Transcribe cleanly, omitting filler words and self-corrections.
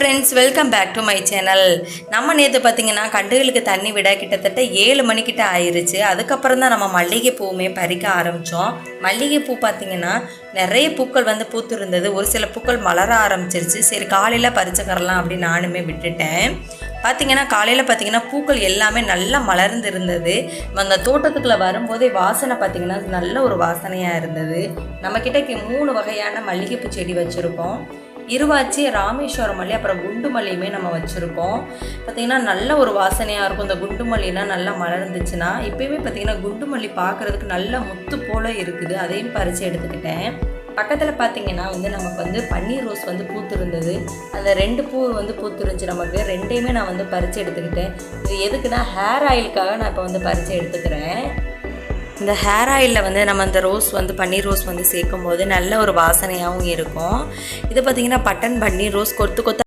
Friends, welcome back to my channel. நம்ம நேற்று பார்த்திங்கன்னா கண்டுகளுக்கு தண்ணி விட கிட்டத்தட்ட 7 மணிக்கிட்ட ஆயிடுச்சு. அதுக்கப்புறம் தான் நம்ம மல்லிகைப்பூவுமே பறிக்க ஆரம்பித்தோம். மல்லிகைப்பூ பார்த்திங்கன்னா நிறைய பூக்கள் பூத்து இருந்தது. ஒரு சில பூக்கள் மலர ஆரம்பிச்சிருச்சு. சரி, காலையில் பறிச்சுக்கரலாம் அப்படின்னு நானுமே விட்டுட்டேன். பார்த்திங்கன்னா காலையில் பார்த்திங்கன்னா பூக்கள் எல்லாமே நல்லா மலர்ந்து இருந்தது. அந்த தோட்டத்துக்குள்ளே வரும்போதே வாசனை பார்த்திங்கன்னா நல்ல ஒரு வாசனையாக இருந்தது. நம்மக்கிட்ட 3 வகையான மல்லிகைப்பூ செடி வச்சுருக்கோம். இருவாச்சி, ராமேஸ்வரம் மல்லி, அப்புறம் குண்டு மல்லியுமே நம்ம வச்சுருக்கோம். பார்த்திங்கன்னா நல்ல ஒரு வாசனையாக இருக்கும். இந்த குண்டு மல்லினா நல்லா மலர்ந்துச்சுன்னா. இப்போயுமே பார்த்திங்கன்னா குண்டு மல்லி பார்க்குறதுக்கு நல்ல முத்து போல் இருக்குது. அதையும் பறித்து எடுத்துக்கிட்டேன். பக்கத்தில் பார்த்திங்கன்னா நமக்கு பன்னீர் ரோஸ் பூத்து இருந்தது. அந்த 2 பூ பூத்து இருந்துச்சு. நமக்கு 2யுமே நான் பறித்து எடுத்துக்கிட்டேன். இது எதுக்குன்னா ஹேர் ஆயிலுக்காக நான் இப்போ பறித்து எடுத்துக்கிறேன். இந்த ஹேர் ஆயிலில் நம்ம அந்த ரோஸ் பன்னீர் ரோஸ் சேர்க்கும் போது நல்ல ஒரு வாசனையாகவும் இருக்கும். இது பார்த்திங்கன்னா பட்டன் பன்னீர் ரோஸ் கொத்து கொத்து